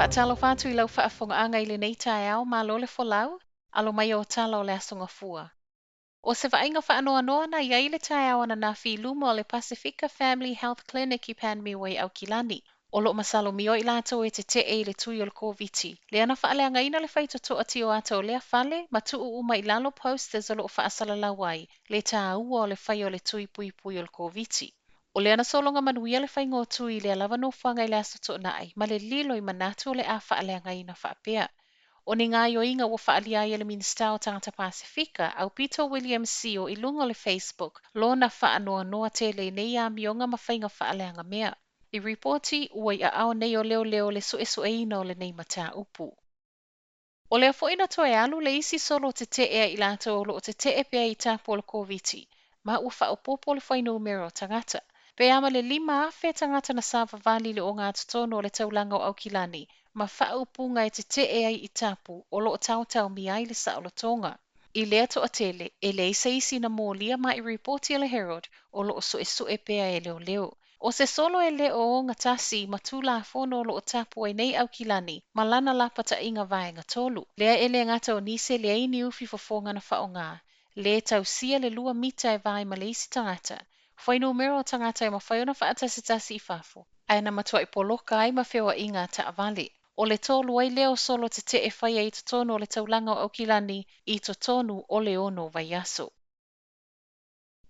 Whaatalo whātu I lau whaafonga I le nei tae au mā lo le wholau, alo mai o tala o le asonga fua. O se whainga whaanoa noa na iai le tae au ana nā luma o le Pacifica Family Health Clinic I Panmiwai au Kilani. O lo masalo mio I lātou e te e le tui o le COVID. Le ana whaaleanga ina le whaito toa ti o ato lea whale, ma tuu uma I lalo posters o lo whaasala lawai, le tā ua o le whai o le tui pui pui o le COVID. O le ana solonga manuia le whai ngō tui le alawa no whanga I le aso to nai, ma le lilo I manatu o le a whaaleanga ina whaapea. O ni ngā yo inga wa whaalia I le Minista o Tangata Pasifika, au Peter Williams si o ilunga le Facebook, lo na whaanoa noa te le nei a mionga ma whainga whaaleanga mea. I reporti ua I a ao nei o leo leo le sue ina o le nei mata upu. O lea fo ina toe alu le isi solo te ea I lato o lo te pea I tapo le COVID, ma ua whaopopo le whainu umero tangata. Pe ama le 5 afe tangata na Sava Valley le o ngā tutono o le taulanga o Aukilani, ma whaaupunga e te ea I tapu o lo tautau mi ai le saolotonga. I lea to atele, e le isa isi na mōlia ma I reporti le Herald o lo sue pea e leo leo. O se solo e le o ngatasi ma tula fono lo tapu e nei Aukilani, ma lana lapata inga vaenga tolu. Lea ele ngata o nise le aini ufi fofonga na whaonga. Le tausia le 2 mita e vai ma le isi tangata. Whai numero tangata I ma whaiona whaatasitasi I fafo. Ai na matua I poloka ai ma whiwa inga ta avale. O le tolu ai leo solo te e whai ai totono o le taulanga o Aukilani I totonu o le ono vaiaso.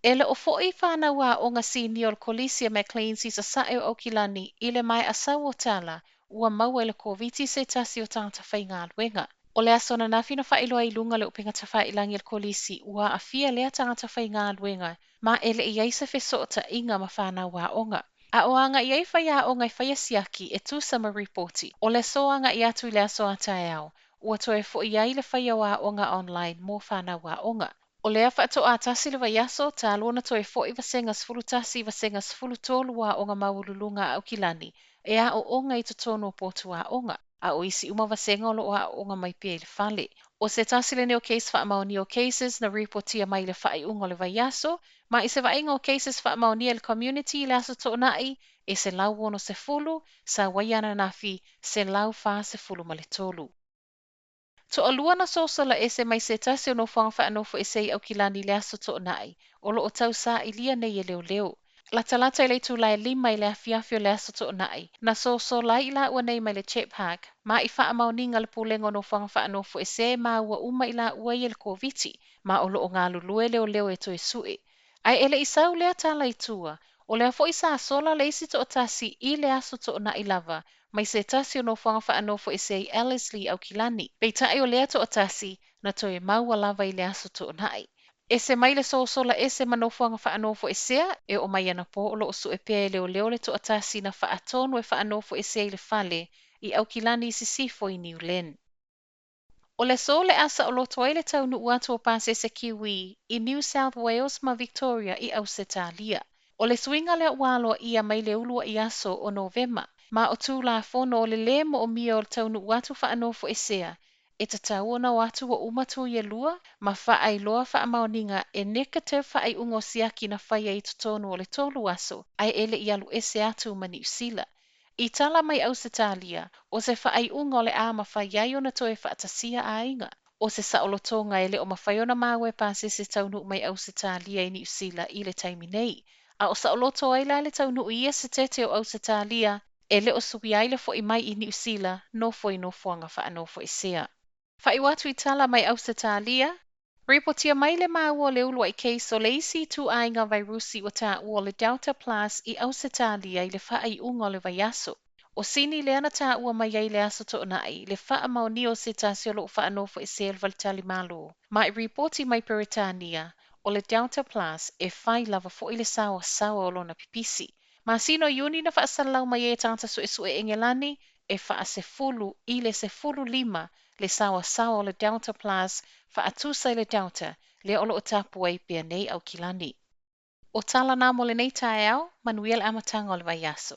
Ele o fo'i whānau a o ngā sini o le Kolisia McLean si sa sae o Aukilani I le mai asau o tala ua maua le COVID se tasi o tangata whai ngā luenga. O le aso na nawhina whailoa I lunga le upinga ta whailangi le Kolisi ua a fia lea tangata whai ngā luenga ma ele I aisa whesota inga ma whānau a onga. A o anga I ai whai a onga I whai asiaki e tu sama reporti. O le so anga I atu I le aso a tae au. Ua toe fo'i ai le whai a onga online mo whānau a onga. O lea whaato a tasi le vaiaso, tā luona toe fo'i vasenga sfulu tasi vasenga sfulu tolu a onga maululunga au Kilani, e a o onga I totono potu a onga, a o isi uma vasenga o lo a onga mai pia I le fale. O se tasi le neo case whaamaoni o cases na reportia mai le whai unga le vaiaso, ma I se vainga o cases whaamaoni le community le aso to nai, e se lau wono se fulu, sa waiana nafi se lau wha se fulu ma le tolu. To alua na sosala e se mai se tasi o no whangwha anofo e sei au Kilani le aso to nai, o lo o tau sa I lia nei e leo leo. La talata I le tu lai 5 I le afiafio le aso to nai, na sosola I la ua nei mai le chep hag, ma I wha amauninga le pulengo no whangwha anofo e se ma ua uma I la ua I le koviti, ma o lo o ngā lulue leo leo e to e sue. Ai ele I sau lea tala I tua, o lea fo I sa sola le isi to o tasi I le aso to nai lava, mai se tasi o no whangwha anofo e se Ellerslie au Kilani. Pei tae o lea to o tasi na toe maua lava I le aso to nai. E se mai le sosola e se mano whangwha anofo e sea, e o mai ana po o lo o su e pea leo leo le to o tasi na wha atonu e wha anofo e se le fale I au Kilani si sifo I New Len. O le so le asa o lo toile tau nu uato o pase se kiwi I New South Wales ma Victoria I Ausitalia. O le swinga le walo ia mai le ulua I aso o Novema. Ma o tū la fono o le le mo o mia o le taunu watu wha anofo e sea, e ta tau ona watu wa umatu I lua, ma wha ai loa wha amaoninga e negative wha ai ungo siaki na whai ai tutonu o le tolu aso, ai ele I alu ese atu ma New Zealand. I tala mai Ausitalia, o se wha ai ungo le a ma whai ai ona toe wha atasia a inga. O se saolotonga ele o ma whai ona mawe pase se taunu mai Ausitalia I New Zealand I le taimi nei. A o saoloto ai la le taunu ia se tete o Ausitalia, e le o suwi ai le fo I mai I New Zealand no fo I no fuanga wha no fo I sea. Whai watu I tala mai Ausitalia, reportia mai le maua le ulua I case o le isi tu ainga virusi o ta ua le Delta Plus I Ausitalia I le whai unga le vaiaso. O sini le ana ta ua mai ai le aso to nai, le wha maoni o se tasi o lo wha no fo I sea le valitali malo. Ma I reporti mai Peritania, o le Delta Plus e whai lava fo I le sawa o lona pipisi. Ma sino yuni na whaasalau mai e tangata sue Engelani, e wha se fulu I le se fulu 5 le sawa o le Delta Plus wha atusa le Delta le olo o tapu ai pia nei au Kilani. O tala nā mo le nei tae au, Manuel Amatanga o le vaiaso.